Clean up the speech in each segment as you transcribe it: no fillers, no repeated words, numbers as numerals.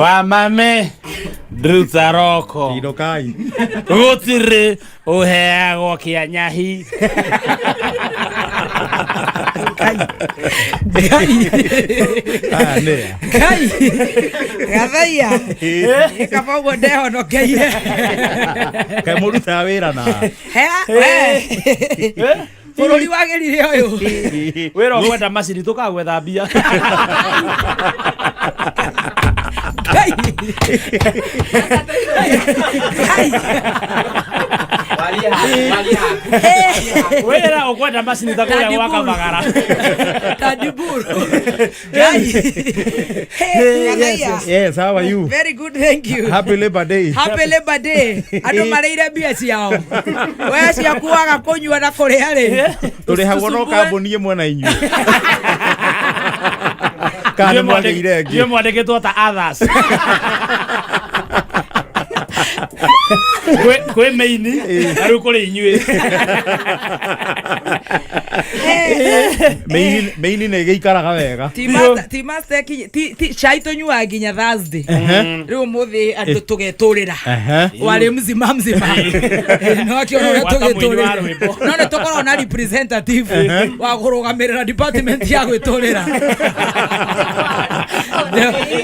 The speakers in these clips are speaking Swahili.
Wa mame Druta roko Idokai Gutire uheagwo kia nyahi Kai Gathaiya Ikapogo deho no keire Kai muruta wira na Bururi wagirire uyu wira kwenda macini tukagwetha mbia wera ukwenda macini takuya waka bagara Tadiburu. Yes, how are you? Very good, thank you. Happy Labor Day. Happy Labor Day. Ando mareire bia ciao. Wewe cia kuaga kunyua na kuria ri. Turi hagono kambuni imwe na inyu. Kana mwagire ngi. Ye mwandikitwo ta others. Kwe maini ari kuri inyue. Maini ne geikaraga wega. Ti master ti chaito nyua ginya Thursday. Riu muthi andu tugeturira. Wale mzima. No akiona tugeturira. No ne tokoro na representative wa kurugamirira department ya gwiturira.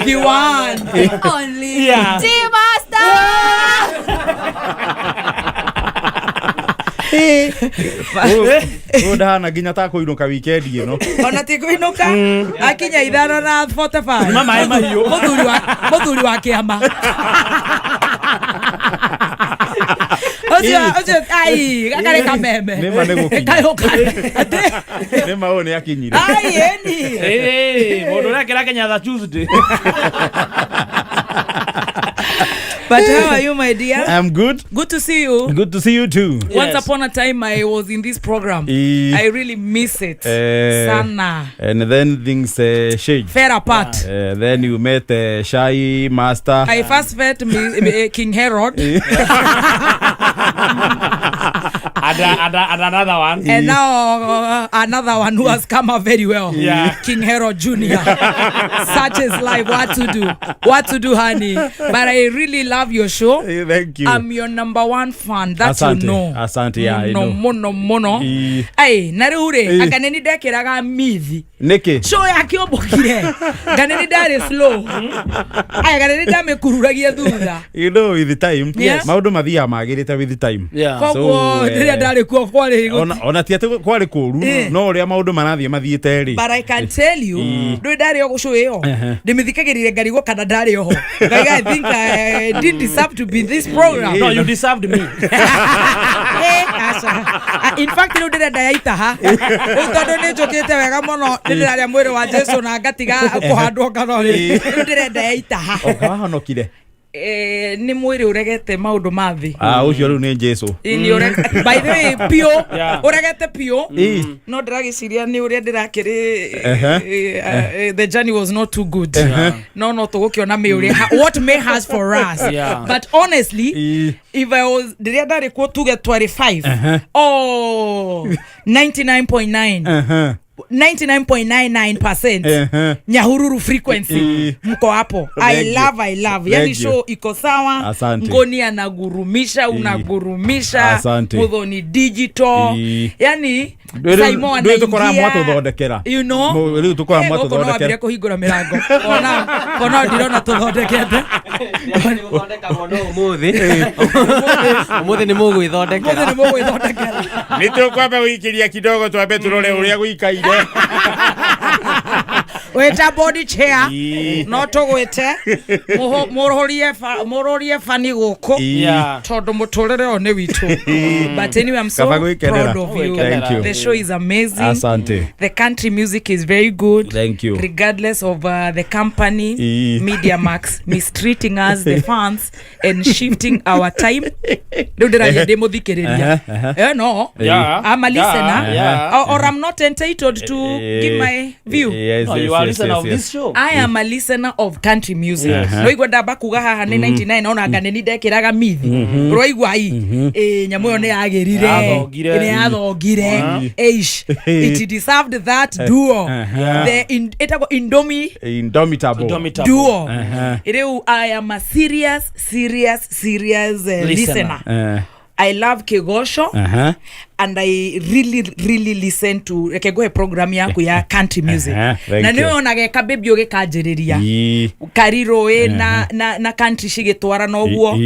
The one only T-Master. Udana ginya ta kuinuka weekend ino. Ona ti kuinuka akinya 5:45. Mama mahiu Muthuri wa kiama. Ojo ai gakare kameme. Nema negukinya. Kayoka. Nema one akinyire. Ai eni. Mundu rekera Kenya tha Tuesday. But how are you, my dear? I'm good. Good to see you. Good to see you too. Once upon a time I was in this program. I really miss it. Sana. And then things changed. Fair apart. Then you met Shai Master. I first met King Herod. And another one. And now another one who has come out very well. Yeah. King Herod Jr. Such is life. What to do, honey. But I really love your show. Thank you. I'm your number one fan. That's Asante. You know. Asante, yeah, I know. Mono. Ay, narure. Akaneni dekeraga mithi. Niki. Show yake obokire. Ganeni dare slow. Ay, ganeni dame kururagia thutha. You know, with the time. Yes. Maundu mathia magirite with the time. Yeah. So, dare kuo kwari. Ona ti ati kwari kuru no uria maundu marathie mathiete ri. But I can tell you, do dare yo show yo. Ndimithikagirire ngarigo kana dare yo. I think I didn't deserve to be in this program. No, you deserved me. In fact, you did daita ha. Utondo ne jokete wega muno ndiraria mwiri wa Jesu na ngatiga kuhandwo kanori. Ndire daita ha. Okahanokire. Ni mwiri uregete maundu mathi. Ucio riu ni Jesu. Ni uregete by the way pio uregete pio. No ndiragiciria ni uria ndirakiri the journey was not too good. No tugukiona miuri what May has for us. But honestly if I was ndiri ku tuge 25 99.9 99.99% Nyahururu frequency mko hapo. I love yani show iko sawa. Ngoni anagurumisha unagurumisha Muthoni digital yani Simon anaingia tukora mwato thondekera you know riu tukora mwato thondekera kuhingura mirango ona ndirona tuthondekete umuthi ni mugwithondekera ni tukwamba guikiria kidogo twambe turore uria guikaire weta body chair no tugwite murorie fani guku tondu muturire o ni witu. But anyway, I'm so proud of you. Thank you. The show is amazing. Asante. The country music is very good. Thank you. Regardless of the company Media Max mistreating us the fans and shifting our time. Do the demothikiriria no I'm a listener or I'm not entitled to give my view. No, you are a listener of this show. I am a listener of country music. No igwa ndamba kuga haha ni 99 ona ngane ni ndekiraga mithi. Roigwa i nyamu yo ni agirire. Ni athogire. It deserved that duo. The indomitable duo. I am a serious listener. I love Kegosho and I really listen to Kegohe program yaku ya country music. Na niyo nageka baby oge kajiriria. Kariro na country shigitwara noguo.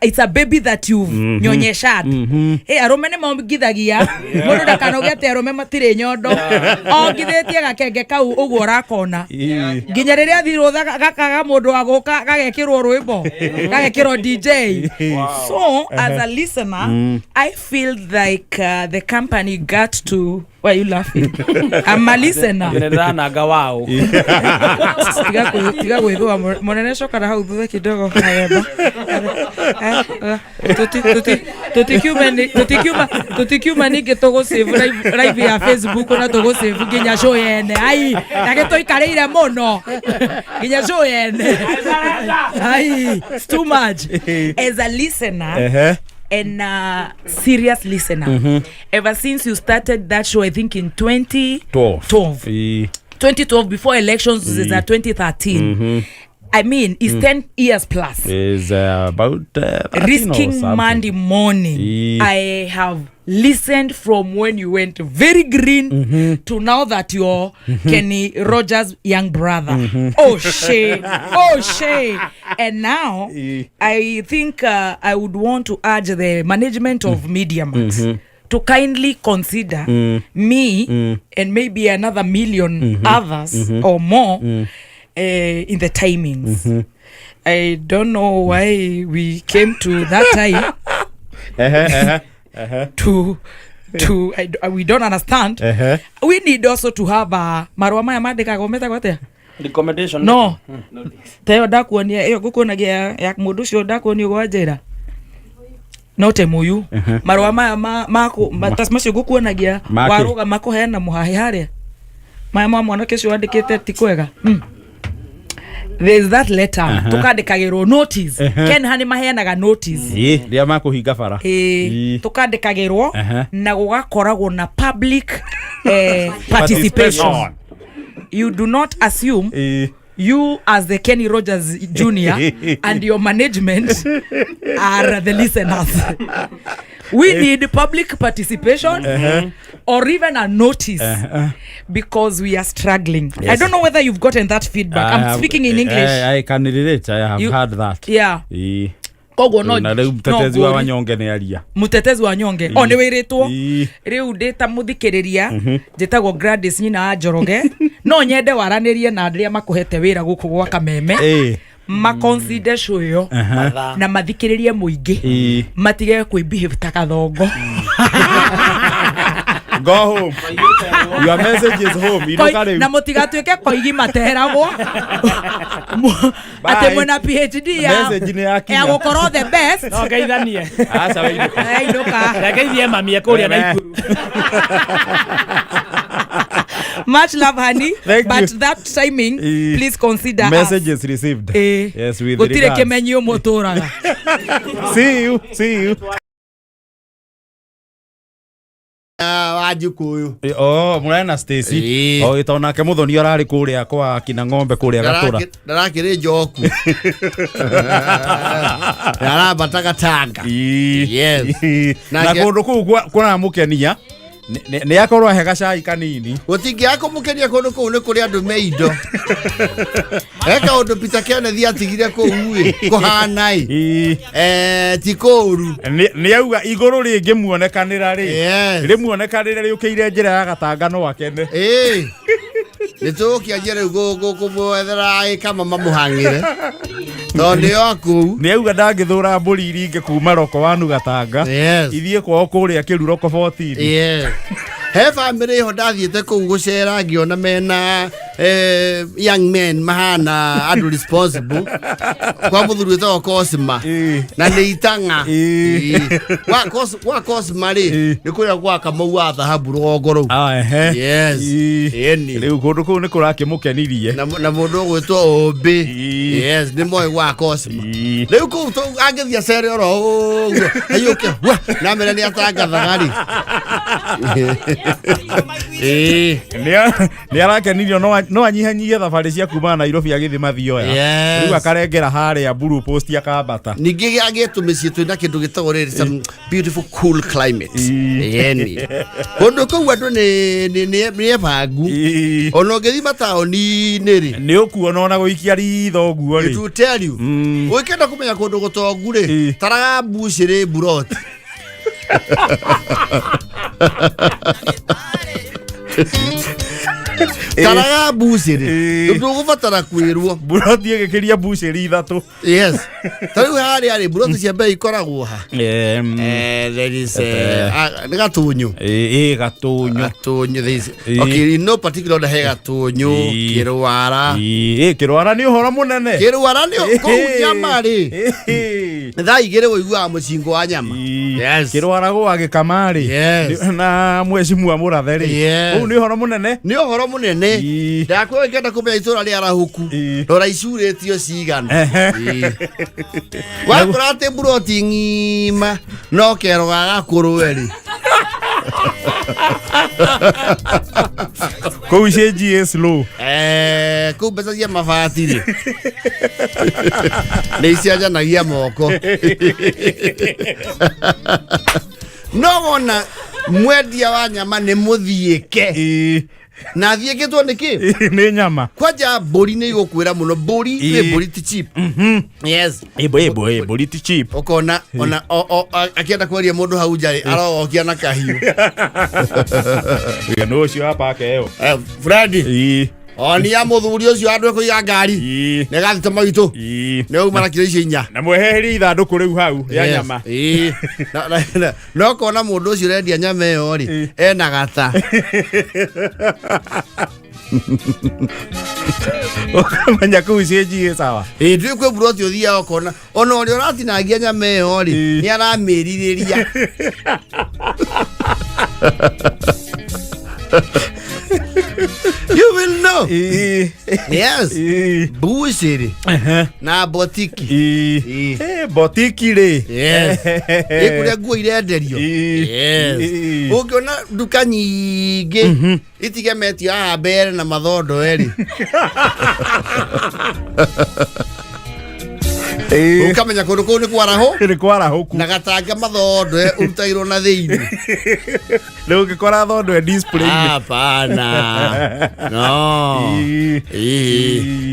It's a baby that you've nyonyeshat. Aromene maugithagia. Mundu ndakanogete arome matire nyondo. Ogithitie gakenge kau uguo rakona. Nginya riria athiro gakaga mundu agoka gagekirwo rwimbo. Gagekirwo DJ. So as a listener, I feel like the company got to. Why are you laughing? I'm a listener. Niranaga wao. Tiga gwithwa monene shokara hau thutha kidogo hayeba. Tutikiuma nige togo save live ya Facebook na togo save ginya show yene. Ai, nage toikareire mono. Ginya show yene. Ai, it's too much. As a listener, and serious listener. Ever since you started that show, I think in 2012. 2012, before elections, is 2013. I mean, it's 10 years plus. Is about Risking Monday morning. I have listened from when you went very green to now that you're Kenny Rogers' young brother. Oh, shame. And now, I think I would want to urge the management of Media Max to kindly consider me and maybe another million others or more in the timings. I don't know why we came to that time. We don't understand. We need also to have a marwa maya mandika gometa gote recommendation. No. Tayo dakuonia iyo gukuonagia ya mundu cio dakuonia gwajira. No temuyu. Marwa maya mako matasmacio gukuonagia waruga makoheana muhahe haria. Maya mwana kesho andikite tikwega. There's that letter tukandikagirwo notice. Ken hani maheanaga notice ria makuhinga bara tukandikagirwo na gugakoragwo na public participation. You do not assume you as the Kenny Rogers Jr. and your management are the listeners. We need public participation or even a notice because we are struggling. Yes. I don't know whether you've gotten that feedback. I'm speaking in English. I can relate. I have heard that. Yeah. Kogo no. Mutetezi wa wanyonge ni aria. Mutetezi wa wanyonge. Ni wiritwo. Riu ndeta muthikiriria njitagwo Gladys nyina Ajoroge. No nyende waranirie na andria makuhete wira guku gwa Kameme. Maconsider show yo na mathikiririe muingi matige kwibehave takathongo. Go home. Your message is home. You don't na mutigatuike koigi materagwo ate mwena PhD ya gukoro the best. No geithanie. Acha wewe. Ai doka. Geithie mami akuria na ikuru. Much love, honey. But that timing, please consider messages received. Yes, with regards. Kemenyo motoraga. See you. Wajukuyu. Mwana Stacy. Itona ke Muthoni arari kuria kwa kina ng'ombe kuria gatura. Ndarakire njoku. Bataka tanga. Yes. Na kundu ku kuna mukenia. Ni akorwa hega cai kanini. Gutingi akomukenia kundu ku ni kuri andu meindo. Eka undu Peter Kennedy atigire ku uwe kuhanai. Tikoru. Ni auga iguru ringi muonekanira ri muonekanira ri ukire njira ya gatangano akene. Nitukia njira go mwethera kama mamuhangire. Tondu yaku ni auga ndangithura mburi iringe kuma roko wanu gatanga. Ithie kwao kuria kiruroko 14. he family ho ndathiĩte kũu gũcera ngĩona mena young men mahana andũ responsible kwa mũthuri wĩtagwo Cosma na nĩ itanga wa Cosma rĩ nĩ kũrĩa gwa Kamau wa thahabu rũgongo rũu yes eni rĩu kũndũ kũu nĩ kũrakĩmũkenirie na mũndũ ũgwĩtwo Obi yes nĩ moĩ wa Cosma rĩu kũu angĩthiĩ acere oro ũguo ayũke na mene nĩ atangathaga rĩ nĩ arakenirio no anyihanyihie thabarĩ cia kuma Nairobi agĩthiĩ Mathioya rĩu akarengera harĩa Blue Post akambata ningĩ agĩtũ mĩciĩ twĩna kĩndũ gĩtagwo rĩrĩ some beautiful cool climate yani kũndũ kũu andũ nĩ ebangu ona ũngĩthiĩ mataũni-inĩ rĩ nĩ ũkuona ona gũikia ritho ũguo rĩ to tell you ũkĩenda kũmenya kũndũ gũtongu rĩ taraga mbucĩrĩ buroti taraga mbucĩrĩ ndũgũbatara kwĩrwo buroti ĩgĩkĩria mbucĩrĩ ithatũ yes tarĩu harĩa rĩ buroti cia mbere ikoragwo ha there is nĩ Gatũnyũ Gatũnyũ okay no particular he Gatũnyũ Kĩrwara Kĩrwara nĩ ũhoro mũnene Kĩrwara nĩ kũu nyama rĩ thaa igĩrĩ ũiguaga mũcingo wa nyama yes Kĩrwara gũgagĩkama rĩ na mwecimu Mũrathe rĩ kũu nĩ ũhoro mũnene ndakwĩra ngĩenda kũmenya itũra rĩa Arahuku rora icurĩtio cigana wakora atĩ buroti ng'ima no kero gagakũrwe rĩ kũu cenjie slow kũu mbeca cia mabati rĩ nĩ icenjanagia moko no wona mwendia wa nyama nĩ mũthiĩke na thiĩkĩtwo nĩkĩ nĩ nyama kwanja mbũri nĩ igũkwĩra mũno mbũri nĩ mbũri ti cheap yes mbũri ti cheap ũkona ona akĩenda kweria mũndũ hau njarĩ arogokia na kahiũ nĩ ũcio hapa keo Freddy oni ya mũthuri ũcio andũ ekũiga ngari nĩ gathitoma witũ nĩ uma na kilo icio 4 na mweherie ithandũkũ rĩu hau ya nyama no kona mũndũ ũcio ũrendia nyama ĩyo rĩ ena gata ũkamenya kũu cenjie sawa ndĩ kwĩ buroti ũthiaga ũkona ona ũrĩa ũratinangia nyama ĩyo rĩ nĩ aramĩrirĩria you will know yes bucĩrĩ na botiki botiki rĩ kũrĩa nguo irenderio ũngĩona nduka nyingĩ itigemetio haha mbere na mathondo erĩ ukamenya kũndũ kũu nĩ kwarahũku na gatanga mathondo ũrutagĩrwo na thĩinĩ rĩu ũngĩkora thondo display hapana no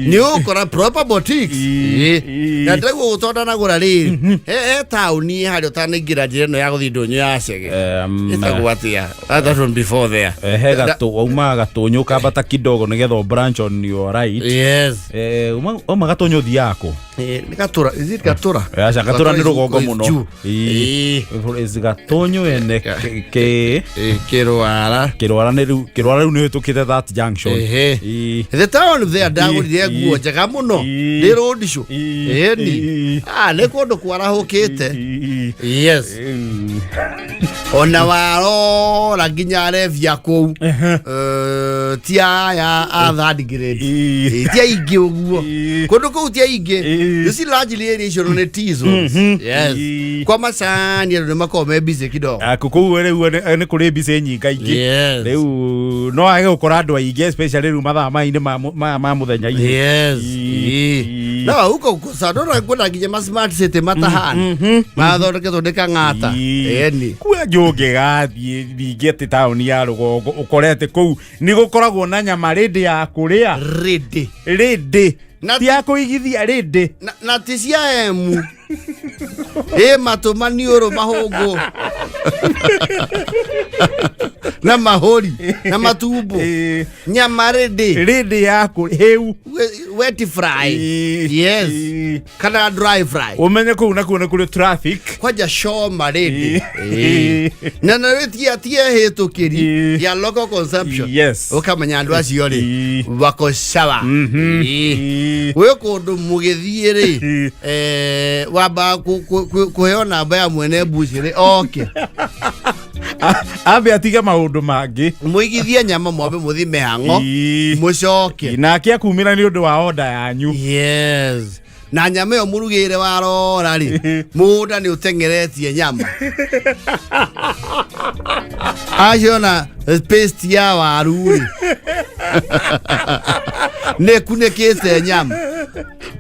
nĩ ũkora proper boutiques na ndĩraigua gũtondanagũra rĩrĩ he taũni harĩa ũtanaingĩra njĩra ĩno ya gũthiĩ Ndũnyũ ya Cege ĩtagwo atĩa that one before there he umaga Gatũnyũ ũkambata kidogo nĩgetha branch on your right yes uma Gatũnyũ ũthiaga kũ nĩ Gatũra is it Gatũra aca Gatũra nĩ rũgongo mũno Gatũnyũ ene Kĩrwara rĩu nĩ hĩtũkĩte that junction the town there ndagũrire nguo njega mũno nĩ road show eni nĩ kũndũ kwarahũkĩte yes ona warora nginya revia kũu tia ya third grade tia ingĩ ũguo kũndũ kũu tia ingĩ you see largely area icio nĩ T-zones yes kwa macani andũ nĩ makoragwo me busy kidogo kũu rĩu nĩ kũrĩ busy nyingaingĩ rĩu no age gũkora andũ aingĩ especially rĩu mathaa mainĩ ma mũthenya-inĩ yes no huko sadora kwenda nginya ma smart city matahana mathondeketwo nĩ Kang'ata eni kuo njũngĩgathiĩ ningĩ atĩ taũni ya rũgongo ũkorete kũu nĩ gũkoragwo na nyama rĩndĩ ya kũrĩa rĩndĩ ti ya kũigithia rĩndĩ na ti cia emu matũ maniũrũ mahũngũ na mahori na matumbo nyama ready yako heu wet fry yes kana dry fry umenye ko unakuona kule traffic kwaja shoma ready na tia hetukiri ya local consumption yes ukamenya andu acio ri wako sawa we kundu mugithie ri wamba kuheo namba ya mwene buci ri okay ambe atiga maundu mangi muigithie nyama mwambe muthime hango mucoke nake akumira ni undu wa order yanyu yes na nyama yo murugire warora ri muda ni utengeretie nyama ajona paste ya waru ne kunekete nyama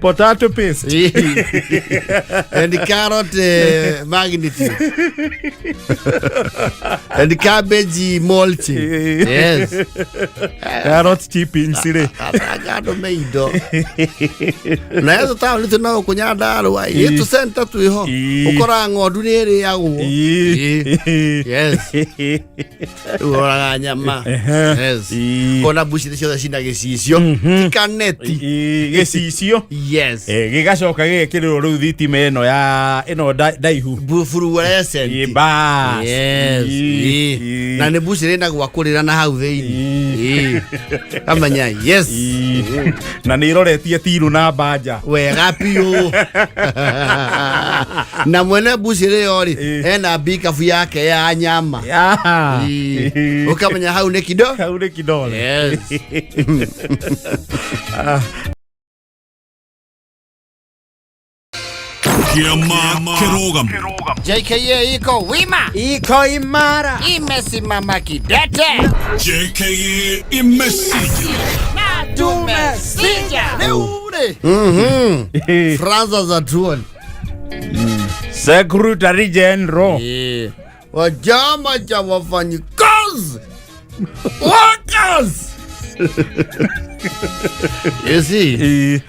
potato paste and carrot magnitude and cabbage mulch yes carrot chipping sire agado meido na yeso tawo nito na kunyanda ro ai yeto center tu iho ukora ngodu ni ri yago yes ora nyama yes kona bushi cio cinda gicicio kaneti gicicio yes gigacoka gigekirwo riu thitima eno ya eno daihu fluorescent ba yes na ne bushi renda gwakurira na hau theini kamenya yes na ni iroretie tiru na banja wega piu na mwene bushi riori ena bikafu yake ya nyama ukamenya hau ne kido yes JKA iko wima, iko imara, imesimama kidete. JKA imesija na tumesija leure. Franza za tuoni Secretary General wa chama cha wafanyikazi workers. You see,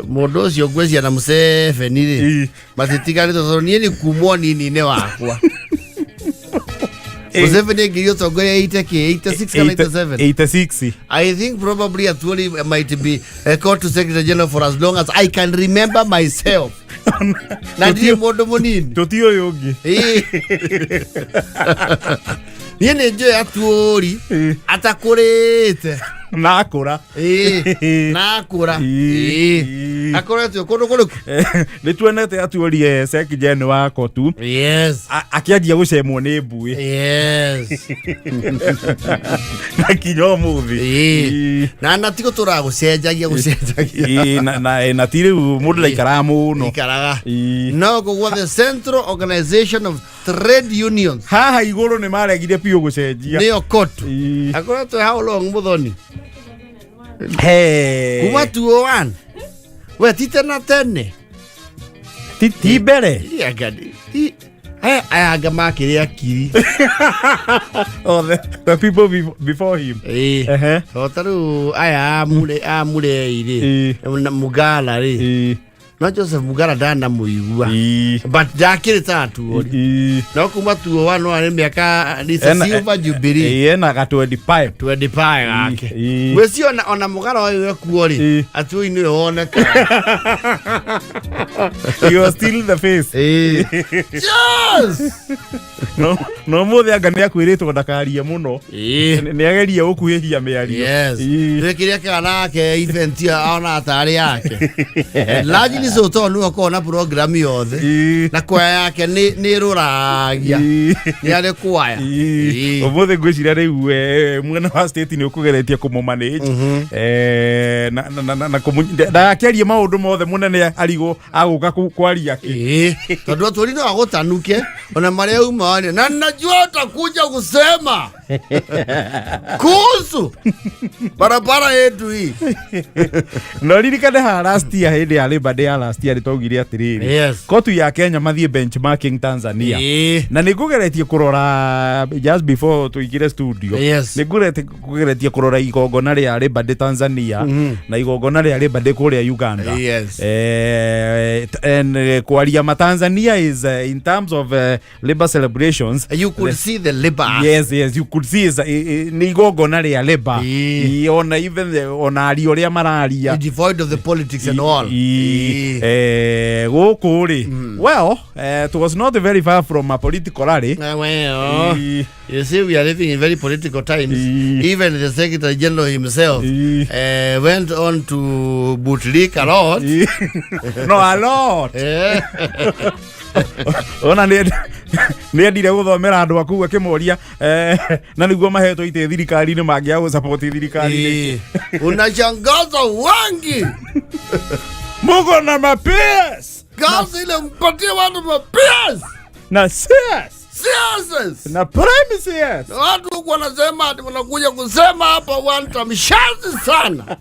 modosi ogwezi ana Museveni ri matitikari to ni kumoni ni wakwa Museveni giyo to go 86 I think probably ATWOLI might be a court to Secretary General for as long as I can remember myself. Na ndi modo monini totio yogi Niene njo ATWOLI atakurete nakura nakura akora tu kono kono ni tuonete ATWOLI Secretary wa kotu yes akiagia gucemwo ni mbui yes na kinyo muthi na natiko tura gucenjagia na tire mundu laikara muno ikaraga no go the Central Organization of Trade Unions haha iguru ni maregire pio gucenjia ni okotu akora tu how long Muthoni kuma 201 we titena tene ti bere yagadi aya makiri akiri oh the people before him otaru aya amure ire mugala ri na Joseph Mugala dana muigua but jakiri tatu no kuma 201 no ari miaka this silver jubilee na ga 25 ake we si ona Mugala wa kuori atui ni oneka you are still the face yes no muthe anga ni akwiritwo ndakaria muno ni ageria gukuhihia miario yes rekiria kana ke event ya ona atari yake largely so to no ko na program yothe na kwa yake ni ruragia ni ale kwaya omuthe ngwiciria riu mwena wa state ni ukugeretie kumanage na ndakiaria maundu mothe munene arigo aguka kwaria ki tondu ATWOLI no agutanuke ona maria uma na najua utakuja kusema kuhusu barabara yetu hii no ririkane ha last year hindi ya Labor Day ya last year twaugire atiriri kotu ya Kenya mathie benchmarking Tanzania na nigugeretie kurora just before tuigire studio nigugeretie kurora igongona ria Labor Tanzania na igongona ria Labor kuria Uganda and kwaria ma Tanzania is in terms of labor celebrations you could see the labor yes you could see ni igongona ria Labor ona even ona ari oria mararia devoid of the politics and all gukuri well it was not very far from a political rally well you see we are living in very political times even the Secretary General himself went on to bootlick a lot no a lot ona ne ndire guthomera andu aku akimoria na niguo mahetwo ite thirikari ni mangia go support thirikari unashangaza wangi mugo na mapeas gazi ile mpatie watu mapeas na siasa na premises watu huko wanasema ati wanakuja kusema hapa wanta mshazi sana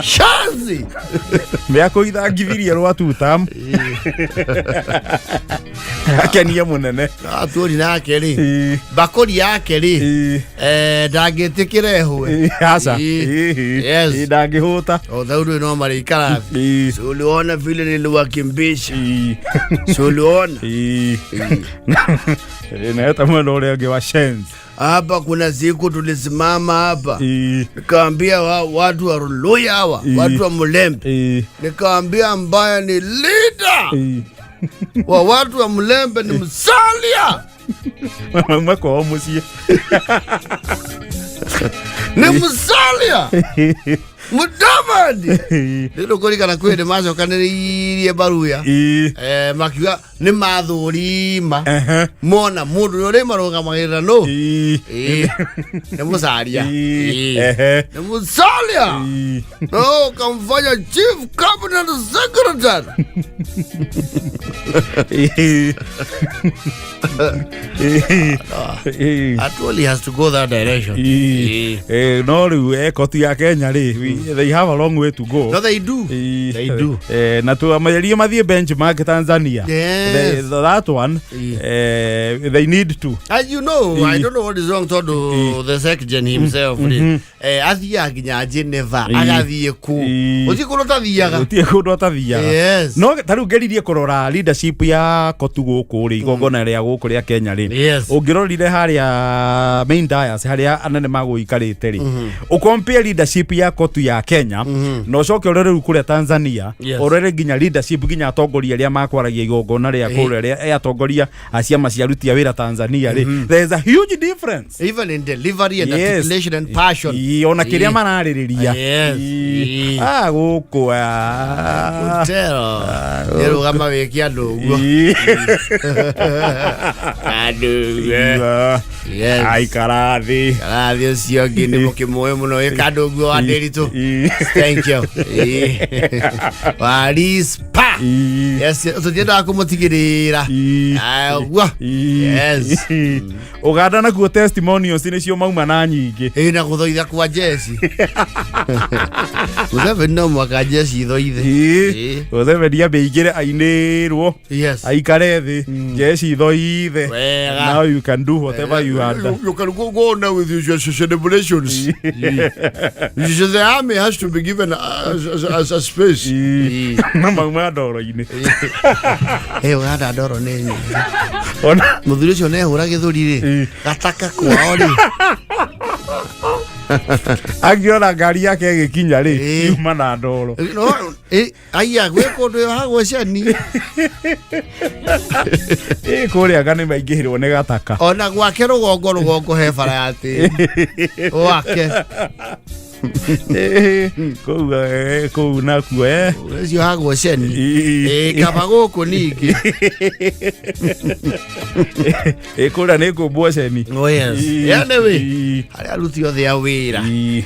shazi miako ithangithirie rwatu tam akenia munene aturi nake ri bakori yake ri ndagitikirehwe asa yes ndagihuta o thaudu no marikara suliona vile niliwakimbishi suliona inaeta mwana ule wa shenzi hapa. Kuna siku tulisimama hapa nikaambia watu wa Ruluya hawa watu wa Mulembe nikaambia mbaya ni leader wa watu wa Mulembe ni Musalia mwako wa musie ni Musalia Mudavadi ndio kuri kana kwende mazo kaniririe baruya makiwa ni mathurima mona mundu yore maroga magira no ni Musalia ni Musalia no kamfanya chief cabinet secretary ATWOLI has to go that direction no ru kotu ya Kenya ri they have a long way to go. No, they do. They do. Na tu amayeria mathie benchmark Tanzania. Yes. That one, they need to. As you know, I don't know what is wrong to the secretary himself. Athia ginya Geneva, agathie ku. Uti kuno tathiaga. Uti kuno tathiaga. Yes. No taru ngeririe kurora leadership ya kotu guku ri igongona ria guku ria Kenya ri. Yes. Ungirorire haria main dais haria anene maguikarite ri. U compare leadership ya kotu ya Kenya no coke orere kure Tanzania orere ginya leadership ginya atongoria ria makwaragia igongona ria kure ria atongoria aciama ciarutia wira Tanzania ri. There is a huge difference even in delivery and articulation and passion. Ona kiria maraririria guku utero yero gama wekia nduguo yes ai karathi ucio ngini mukimoe muno ikanduguo wa nderitu. Thank you. Warispa. Yes, tutienda kumutigirira. Yes. Uganda na ku testimonials ni cio mauma na nyingi. Na guthoitha kwa jesi. Utheve no mwaka jesi thoithe. Utheve dia beigire ainirwo. Yes. Aikare thi. Jesi thoithe. Now you can do whatever you want. You can go on now with your celebrations. The army has to be given as a space. Mauma ndoro ini. Uganda ndoro nenyi. Ona muthuri ucio ne hura githuri ri gataka kwao ri. Agiona ngari yake gikinya ri yuma na ndoro. No aya gwe kundu hagwo ciani. Kuria gani maingihirwo ne gataka. Ona gwake rugongo he bara yati. Wake. Kou naku ucio hagwo ciani. Kaba guku ningi. Kuria ni kumbwo ciani. Oh yes. Yani we ari aruti othe a wira.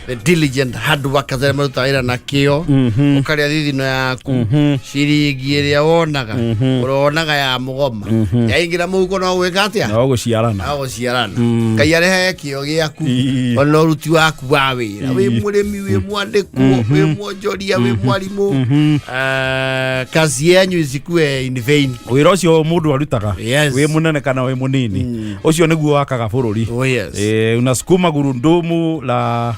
The diligent hard workers that maruta wira na kio. Ukaria thithino yaku. Ciringi iria wonaga. Uronaga ya mugoma. Yaingira muhuko no gwika atia? No guciarana. No guciarana. Ngai arehe kio giaku. Ona uruti waku wa wira. We murimi wi mwandikwo wi mwonjoria wi mwarimu kazi yenyu isikue in vain wira ucio mundu arutaga Yes. wi munene kana wi munini ucio niguo wakaga bururi Oh, yes. unasukuma gurudumu la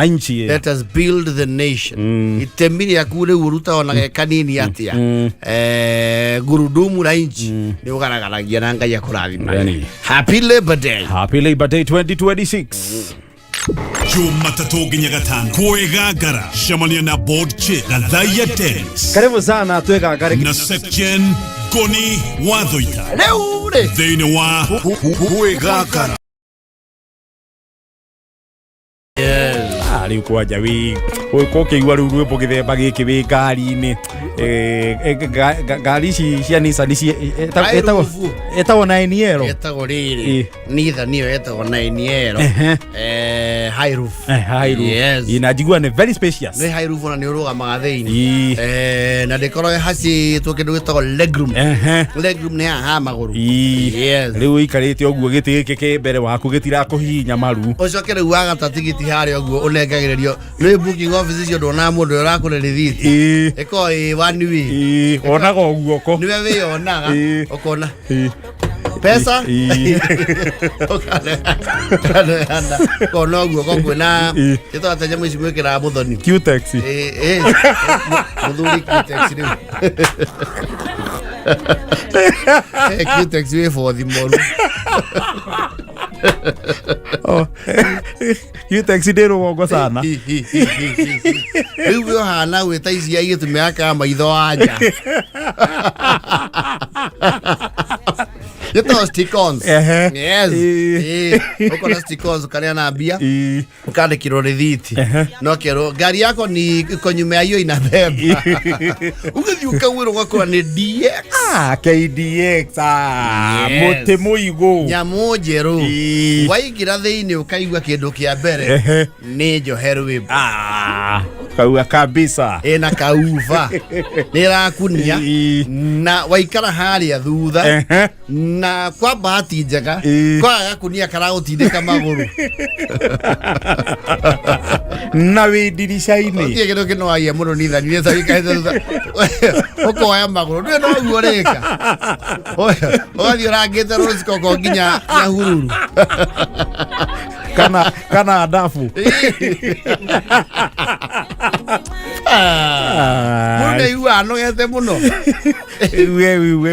inchi let us build the nation itemini yakure uruta ona kanini atia gurudumu la inchi ni ugaragaragia na Ngai akurathima happy labor day 2026 Jumatatu nginya gatano Kwigangara Shamania na board chick Gathaiya Dennis Karibu sana twegangare na section Ngoni Thuita leure thĩinĩ wa Kwigangara riu kwanja wi ukĩigua riu rwĩmbo gĩthemba gĩkĩ wĩ ngari-inĩ ngari ici cia Nissan etagwo 9L etagwo rĩrĩ nitha niyo etagwo 9L high roof yes ina njigua nĩ very spacious nĩ high roof na nĩ ũrũgamaga thĩinĩ na ndĩkorwo hacitwo kĩndũ gĩtagwo legroom nĩ haha magũrũ yes rĩu ũikarĩte ũguo gĩtĩ gĩkĩ kĩ mbere waku gĩtirakũhihinya maru ũcoke rĩu wagata tigiti harĩa ũguo ũnengagĩrĩrio nĩ booking office icio ndona mũndũ ũrakũre rĩthiti ĩkorwo one way onaga ũguo ko niwe wĩyonaga ũkona pesa kona ũguo ko kwĩna gĩtwate nyamũ ici gwĩkĩra Muthoni Q-Tex mũthuri Q-Tex rĩu Q-Tex wĩ bothi moru Q-Tex ndĩ rũgongo sana rĩu wĩ hana gwĩta ici ya igĩtumĩaka maitho anja gĩtagwo stick-ons yes ũkona stick-ons karĩa na mbia ũkandĩkĩrwo rĩthiti no kerwo ngari yako ni konyume hiyo inabeba ũgĩthiĩ ũkawĩrwo ũgakora nĩ DX KDX mũtĩ mũigũ nyamũ njerũ waingĩra thĩinĩ ũkaigua kĩndũ kĩa mbere nĩ njoheru wĩmbo kaua kabisa na kauva nĩ rakunia na waikara harĩa thutha na kwa bahati njega kwa gakunia karagũtindĩka magũrũ na wĩ ndirica-inĩ tie kĩndũ kĩnogagia mũno nithanire ta wĩkarĩte thutha ũkoya magũrũ ndũĩ no ũguo ũrĩka ũgathiĩ ũrangĩte rũcikoko nginya Nyahururu kana ndabu mũndũ aigua anogete mũno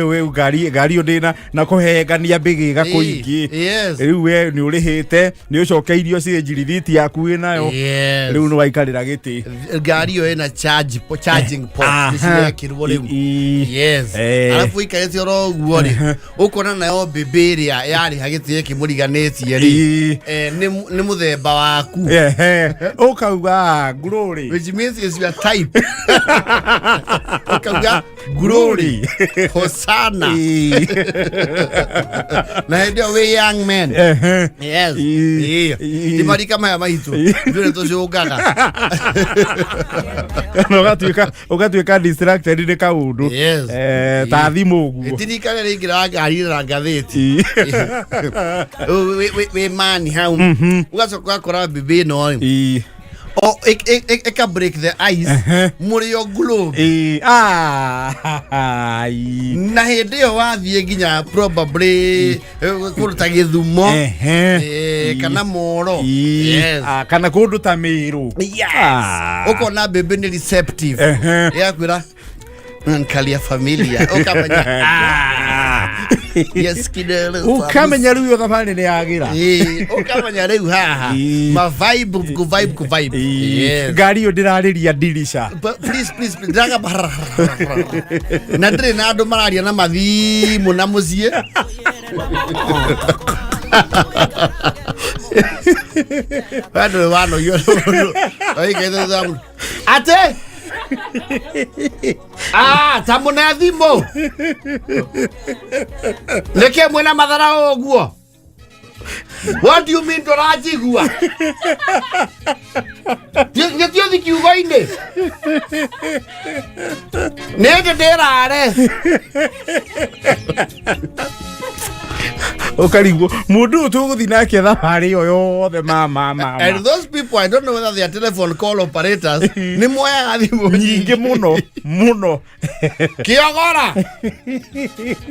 we ngari ndĩ na kũhengania mbĩgĩga kũingĩ rĩu we nĩ ũrĩhĩte nĩ ũcokeirio rĩthiti yaku wĩ nayo rĩu nĩ waikarĩra gĩtĩ ngari ĩyo ĩna charging port nĩcirekĩrwo rĩu yes arabu ikarĩte oro ũguo rĩ ũkona nayo mbĩmbĩ ĩrĩa yarĩha gĩtĩ gĩkĩ mũriganĩtie rĩ nĩ mũthemba waku ũkauga glory which means is your type ukauga glory Hosanna na ndio we young man yes timari kama ya maitũ ndio tũcũngaga ũgatuĩka distracted nĩ kaũndũ ta thimũ ũguo itirikane rĩngĩra ngari na ngathĩti we mani hau ugacoka ũgakora mbĩmbĩ ĩno eka break the ice mũrĩo globe na hĩndĩ ĩyo wathiĩ nginya probably kũruta Gĩthumo kana Moro kana kũndũ ta Mĩrũ ũkona mbĩmbĩ nĩ receptive yakwĩra nkalia familia ũkamenya yes kidelo ukamenya rĩu thabarĩ nĩ yagĩra ukamenya rĩu haha ma vibe ku vibe ngari ĩyo ndĩrarĩria ndirica please ndaga na ndĩrĩ na andũ mararia na mathimũ na mũciĩ bado wano yoro oike zamu ate tamuna thimo leke mwena mathara oguo what do you mean torajigua Ngetio thikiugo-inĩ nĩ ndĩrare Ukarigo mundu tuguthi nake thabari yo yothe mama. And those people, I don't know whether they are telephone call operators. Ni moya thimu nyingi muno. Kiogora.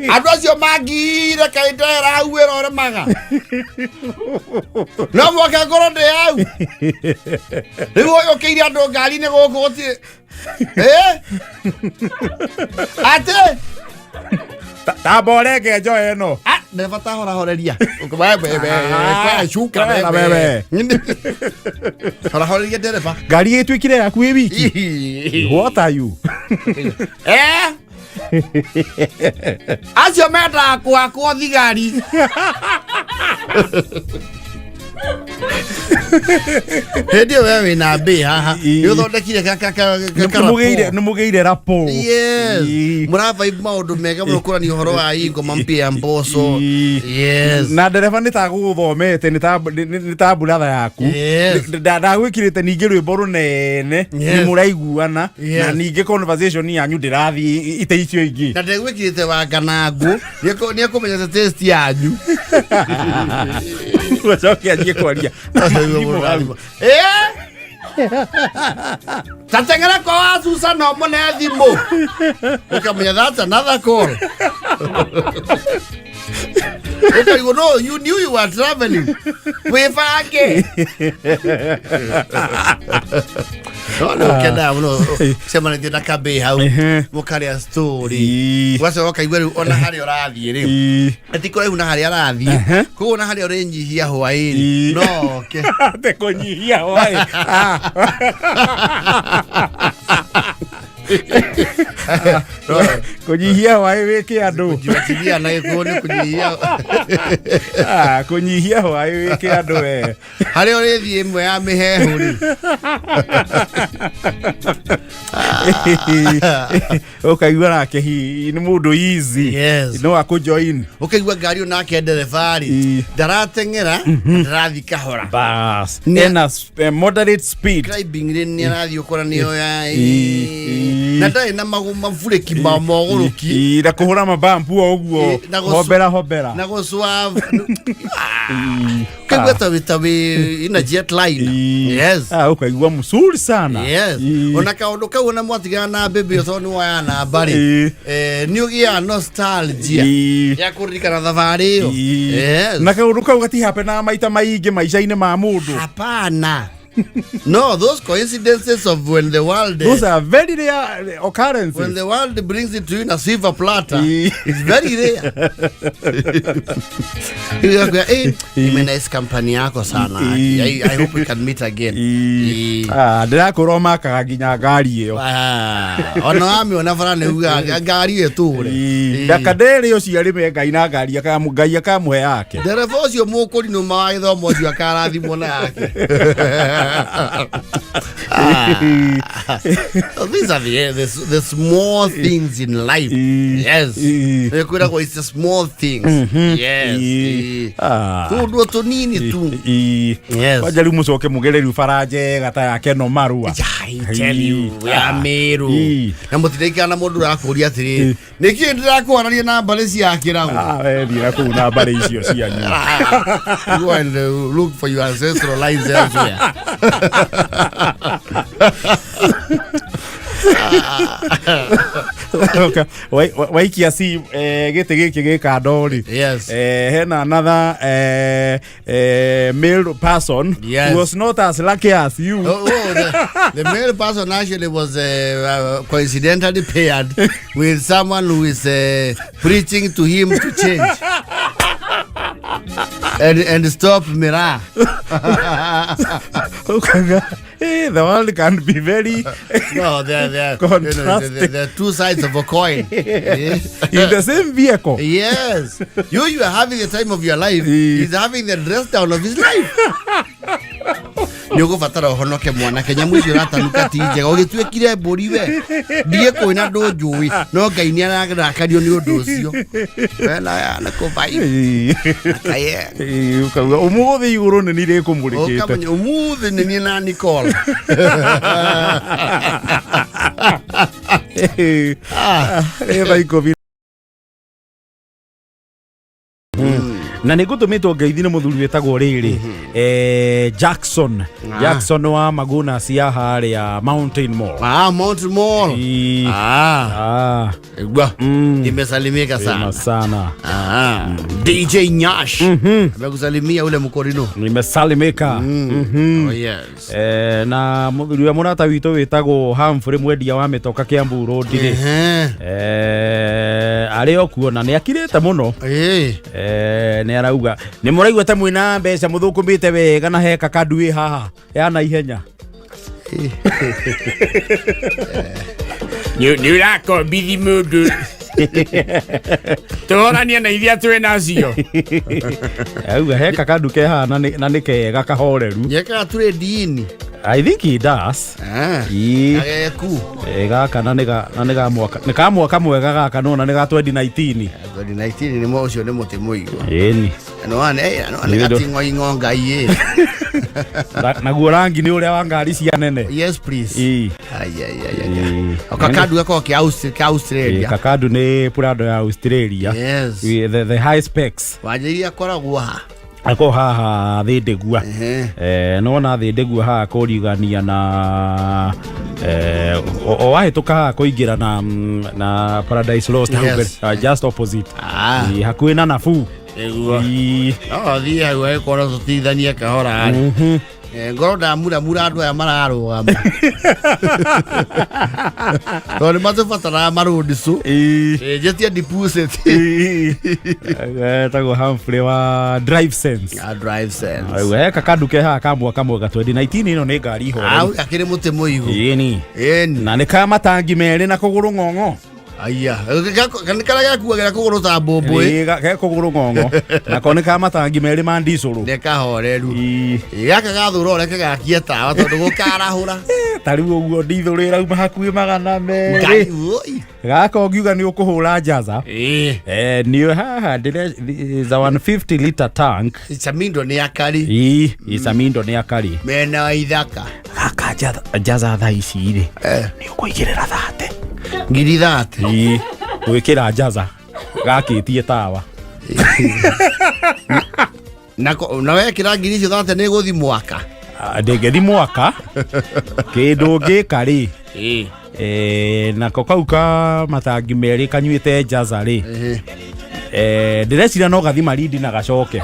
Andu acio mangire kaitera uwera ore maga. No moka ngoro ndi au. Riu ukiire andu ngari ni guku guti. Ate Taboreke jo eno. Never horeria. Kwa shuka bebe. Horeria dereva. Gari yetu ikire yaku wiki. What are you? Acio meta kwa thigari. Hedi wewe na be haha. Yothondekire kaka Numugeire rapo. Yes. Murava maundu mega muno kurani uhoro wa ingo mampia mboso. Yes. Na dereva nitaguthomete nitaburatha yaku. Ndagwikirite ningi rwimbo runene ni muraiguana na ningi conversation yanyu ndirathi ite icio ingi. Na ndagwikirite wanganangu ni akumenya test yanyu. Wachokia nie kwaria. Tatengera kwa wasu sana mone thimbo. Ukamenya that's another call. Okay, you know, you knew you were traveling. Wefake. Kenda uno sema ndio nakabe hau mukari a story wasa wakaigweru ona hari orathi ri atiko una hari arathi ko ona hari orenyihia hwairi no ke te konyihia hwai kunyihia hwai wiki andu kunyihia na ikone kunyihia kunyihia hwai wiki andu we hari orethi imwe ya mihehu ri ukaigua nake ni mundu easy no akujoin ukaigua ngari onake nderefari ndaratengera ndarathi kahora bas ena moderate speed driving ri ni arathi ukora niyo ya na ndai na mafureki mamoguruki ira kuhura mabampu oguo hobera na go suave kagweta vitavi ina jet line yes ukaigua msuri sana yes ona kaondoka ona mwatigana na baby thoni wa na bari new year nostalgia ya kurikana thavari yo yes na kaondoka ugati hapena maita maingi maisha-ini ma mundu hapana. No, those coincidences of when the world those are very rare occurrences. When the world brings it to you in a silver platter, it's very rare. Nice company yako sana. I hope we can meet again. Ndirakuroma kaginya ngari iyo. Ona ami onafara ne uga ngari yetu ure. Ndakadere uciari me ngai na ngari ngai akamuhe yake. Dereva ucio mukuri no maitho mocio akarathi mona yake. These are the small things in life. Yes. It's the small things. Yes. Tu tu nini tu. Yes. Wajali mucoke mugereri faraje gata yake no marua. I tell you, ya meru. Na mutireka na mundu rakuria atiri. Niki ndirakwararia na balesi yake ragu. We ndira ku na bare icio cianyu. You and look for your ancestral lines elsewhere. Okay. Waikia si gete giki gikandori. Yes. Hena another male person who was not as lucky as you. The male person actually was coincidentally paired with someone who is preaching to him to change. And stop Mira. The world can be very no, they're two sides of a coin. In the same vehicle. Yes. You are having the time of your life. He's having the dress down of his life. Nyogo fatara honoke mwana kenya mwicio ratanuka tije ogitwekire mburi we ndie koina ndojui no ngai ni arakario ni undu ucio wena ya na ko bai kaye ukaga umuthi iguru ni nire kumurikite okamenya umuthi ni na Nicole eva iko na nigutumitwo ngeithi ni muthuri wetagwo riri Jackson wa Maguna cia haria Mountain Mall. Mountain Mall. Nimesalimika sana. DJ Nyash amekusalimia ule mkorino. Nimesalimika. Oh yes. Na muthuri wa murata wito wetagwo Humphrey mwendia wa mitoka Kiambu Road ri ari okuona ni akirite muno ni arauga ni muraigwa ta mwina mbeca muthukumite wega na heka kadui haha ya na ihenya ni urako bithi mundu torania na ithia twe nacio auga heka kaduke haha na ni kega kahoreru yeka ture dini. I think he does. Ageku. Gaka na nega mwaka mwega gaka no na nega 2019. 2019 ni mwa ucio ni muti muigo. Eni. No ane gatingwa ingonga iye. Naguo rangi ni uria wa ngari cia nene. Yes please. Kakadu gako ki Australia. Kakadu ni Prado ya Australia. Yes. The high specs. Wajiria koragwo ha. Ako haha thindegua no na thindegua haha kurigania na o wahituka haha kuingira na Paradise Lost just opposite hakuhi na nafu thie hau agikora tutithania kahora ari ngoro ndamura andu aya mararugama tondũ matubataraga marũndicu njetie deposit tago Humphrey wa Drive Sense. Heka kaduke haha kamwa kamwe ga 2019 ino nĩ ngari ihore akĩrĩ mũtĩ mũigũ na nĩ ka matangi merĩ na kũgũrũ ng'ong'o. Aya, kana gakuagĩra kũgũrũ ta mbũmbũĩ ge kũgũrũ ng'ong'o na kone ka matangi merĩ ma ndicũrũ nĩ kahoreru gaka gathũra ũreke gakie tawa tondũ gũkarahũra tarĩu ũguo ndithũrĩ rauma hakuhĩ 200 gaka ũngiuga nĩ ũkũhũra njaza nĩ haha is a 150 liter tank. Icamindo nĩ akari icamindo nĩ akari mena wa ithaka gaka njaza thaa ici rĩ nĩ ũkũigĩrĩra 30 ngiri 30 gwĩkĩra njaza gakĩtie tawa na wekĩra ngiri icio 30 nĩ gũthi mwaka ndĩngĩthi mwaka kĩndũ ngĩka rĩ nako kau ka matangi merĩ kanyuĩte njaza rĩ ndĩreciria no gathi marindi na gacoke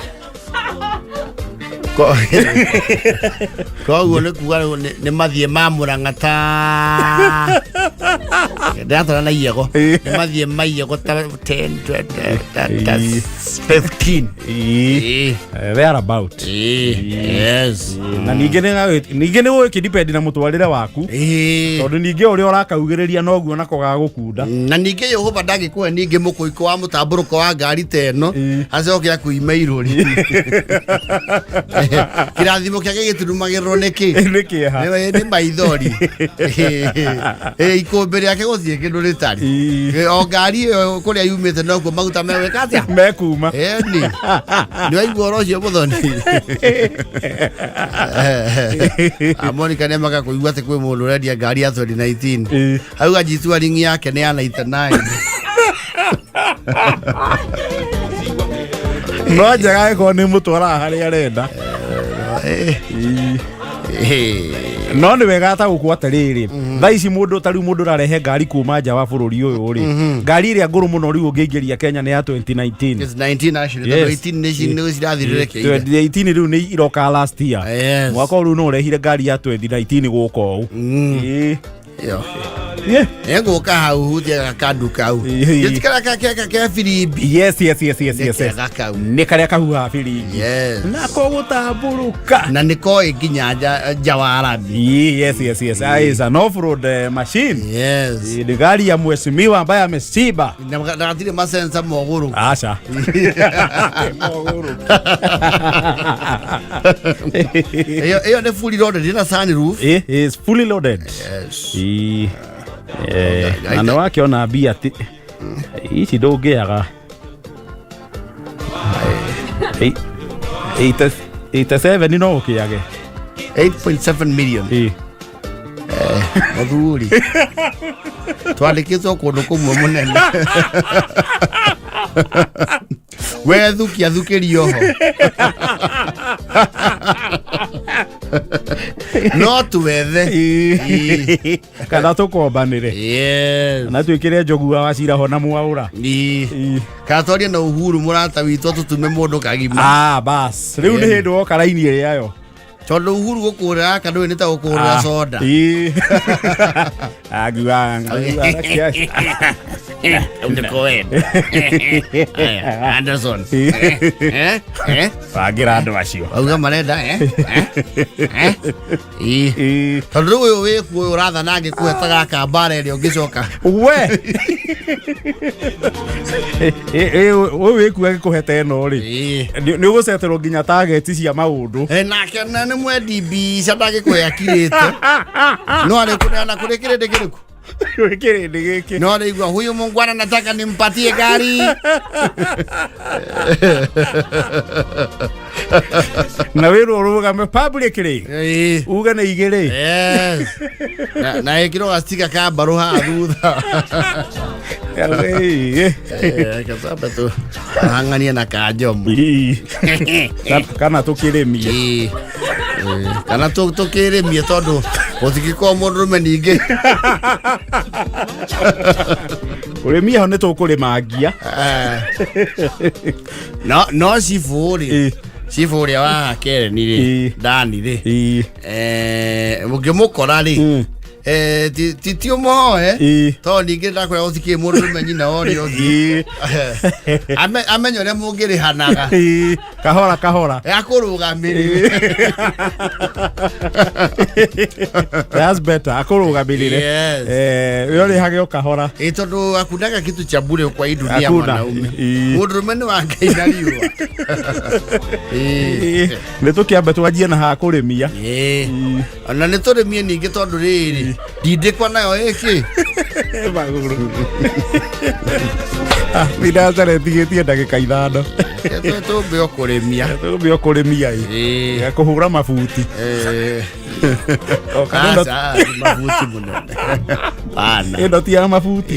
koguo nĩ kuga nĩ mathiĩ ma Mũrang'a ta ndatara na iego nĩ mathiĩ ma iego ta 10 15 there about yes na ningĩ nĩ gũkĩdepend na mũtwarĩre waku tondũ ningĩ ũrĩa ũrakaugĩrĩria noguo nako gagũkunda na ningĩ Yehova ndangĩkũhe ningĩ mũkũiko wa mũtambũrũko wa ngari teno acoke akuime irũri kirathimo kĩake gĩturumagĩrwo nĩkĩ nĩ maithori ikũmbĩ rĩake gũthiĩ kĩndũ rĩtarĩ o ngari ĩyo kũrĩa yumĩte nokuo maguta mewĩka atĩa mekuma eni nĩ waigua ũhoro ũcio Muthoni Monica nĩ maka kũigua atĩ kwĩ mũndũ ũrendia ngari ya 2019 auga G-Touring yake nĩ ya 99 no njega ĩkorwo nĩ mũtwaraga harĩa arenda no nĩ wega ta gũkũ atĩrĩrĩ thaa ici mũndũ tarĩu mũndũ ũrarehe ngari kuma nja wa bũrũri ũyũ rĩ ngari ĩrĩa ngũrũ mũno rĩu ũngĩingĩria Kenya nĩ ya 2019 19 actually 18 nĩ cirathirĩrĩkĩire 2018 rĩu nĩ iroka last year mwaka ũyũ no ũrehire ngari ya 2019 gũkũ ngũka hau hutia gakandu kau gĩtikara kake firimbi yes nĩ karĩa kahuha firimbi na kũgũtambũrũka na nĩkoĩ nginya nja wa Arabi yes is an off-road machine nĩ gari ya mheshimiwa ambaye ameshiba na gatirĩ masensa mogũrũ acha ĩyo nĩ fully loaded ina sunroof is fully loaded na nĩ wakĩona mbia ici ndũngĩaga 87 no ũkĩage 8.7 million mũthuri twandĩkĩtwo kũndũ kũmwe mũnene we thukia thukirio ho no tuwethe kana tukombanire na twikire njogu wa cira ho na mwaura katoria na Uhuru murata witũ tutume mundu kagima bas riu ni hindu woka raini iri yayo tondu Uhuru gukura kandu ni ta gukura soda aguanga Cohen Anderson bagira andu acio auga marenda tondu uyu wikuo uratha nange kuhetaga kambara ĩrĩa ũngĩcoka we uyu wikuo agĩkũheta ĩno rĩ nĩ ũgũceterwo nginya target cia maũndũ nake na nĩ mwendi mbica ndagĩkũhe akirĩte no arĩ kũneana kũrĩ kĩrĩndĩ kĩrĩkũ kĩrĩndĩ gĩkĩ no rĩigua huyu mungwana nataka nimpatie gari na wĩrwo ũrũgame publicly uga nĩ igĩrĩ na ĩkĩrwo gastika ka mbarũ haha thutha kasamba tu hang'ania na kanjomu kana tũkĩrĩmie kana tũkĩrĩmie tondũ gũtigĩkorwo mũndũrũme ningĩ ũrĩmi ho nĩ tũkũrĩma ngia no cibu rĩ cibu ũrĩa wa Kereni rĩ Dani rĩ mũngĩmũkora rĩ ti ũmũhoe tondũ ningĩ ndakwĩra gũtikĩrĩ mũndũrũme nyina wothe ũthiĩ amenya ũrĩa mũngĩrĩhanaga kahora kahora akũrũgamĩrĩre that's better akũrũgamĩrĩre ũrĩhage o kahora tondũ hakunaga kitu cha bure kwa hii dunia mwanaume mũndũrũme nĩ wa Ngai na riũa nĩ tũkĩambe twanjie na ha kũrĩmia ona nĩ tũrĩmie ningĩ tondũ rĩrĩ ndindĩkwa nayo ĩkĩ nindacare tigĩtie ndagĩka 5 tũmbe o kũrĩmia kũhũra mabuti mabuti mũnene ĩno ti ya mabuti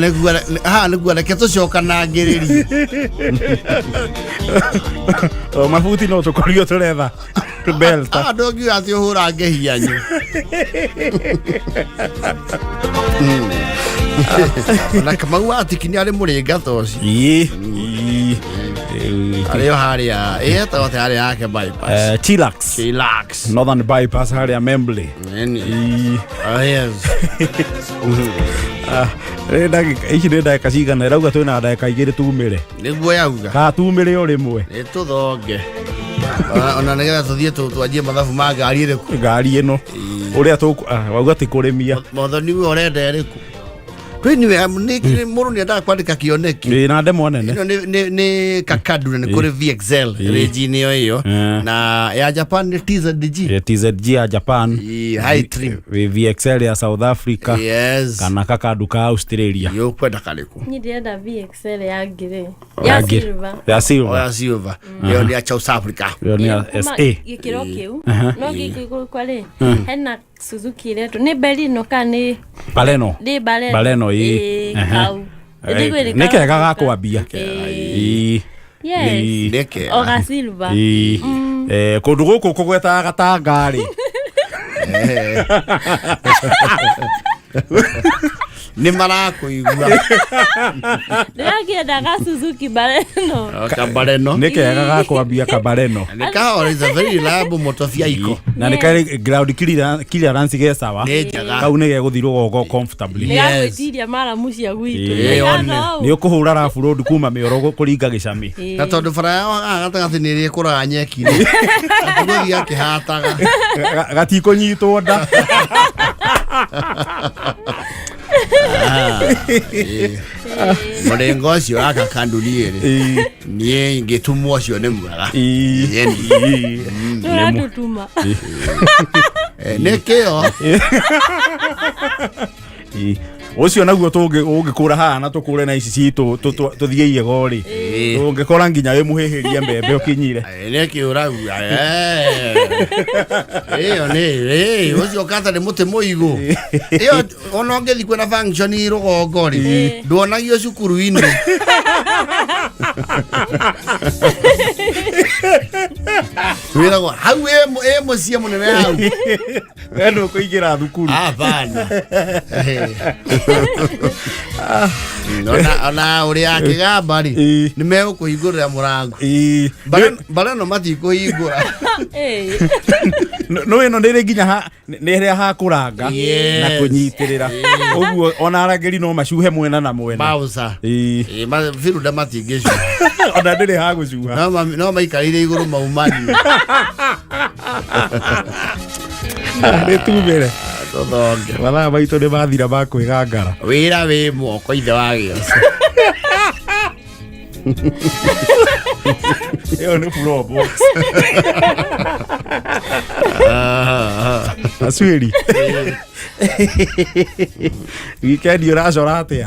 nĩguo reke tũcokanangĩrĩrie mabuti no tũkorio tũretha andũ ngiuga atĩ ũhũrange hianyũ na Kamau atikini arĩ mũrĩnga toci arĩo harĩa ĩhetagwo te harĩa yake bypass Chillax Northern bypass harĩa Membley ici nĩ ndagĩka cigana ĩrauga twĩna ndagĩka 2 tumĩre nĩguo yauga ka tumĩre o rĩmwe nĩ tũthonge ona nĩgetha tũthiĩ twanjie mathabu ma ngari ĩrĩkũ ngari ĩno ũrĩa wauga ti kũrĩmia Muthoni we ũrenda ĩrĩkũ mũndũ nĩendaga kwandĩka kĩoneki na ndemwa nene nĩ kakadu na nĩ kũrĩ VXL range-inĩ ĩyo na ya Japan nĩ TZG ya Japan high trim VXL ya South Africa kana kakadu ka Australia ũkwenda karĩkũ niĩ ndĩrenda VXL ya ngire ya silver ĩyo nĩ ya South Africa ĩyo nĩ ya SA gĩkĩro kĩu no gĩkĩgũrũ rĩ hena Suzuki reto nĩ Berlino kana nĩ Baleno nĩ kega ga kwambia oga silver kũndũ gũkũ kũgwetaga gatangarĩ nĩ marakũigua ndĩrakĩendaga Suzuki Baleno nĩ kega ga kwambia kabaleno nĩ kahora is a very reliable motor vehicle na nĩ karĩ ground clearance ge sawa kau nĩ gegũthirwo gogo comfortably nĩgagwĩtiria maramu cia gwitũ nĩ ũkũhũra rafu road kuma mĩoro kũringa gĩcami na tondũ bara yao gatagatĩ nĩ ĩrĩ kũraga nyeki-inĩ atũgũthiĩ akĩhataga gatikũnyitwo nda mũrengo ũcio wa kakanduni ĩrĩ niĩ ngĩtumwo ũcio nĩ mwega nĩũratũtuma nĩkĩo ucio naguo tungikura haha na tukure na ici citu tuthie igego ri tungikora nginya wi muhihirie mbembe ukinyire ne kiuragu iyo ni ucio kata ni muti muigu iyo ona ngethi kwena function rugongo ri nduonagio cukuru-ini wirago hau mucie munene hau wendo kuingira thukuru bana ona uri akigamba ri ni megukuhingurira murango barano matikuhingura no ino ndiri nginya ni ria ha kuranga na kunyitirira uguo ona arangeri no macuhe mwena na mwena pausa viruda matingicu ona ndiri ha gucuha no maikarire iguru maumani nĩ tumĩre tũthonge mathaa maitũ nĩ mathira ma kwĩgangara wĩra wĩ moko ithe wa gĩoco ĩyo nĩ floor box Aswĩri wikendi ũracora atĩa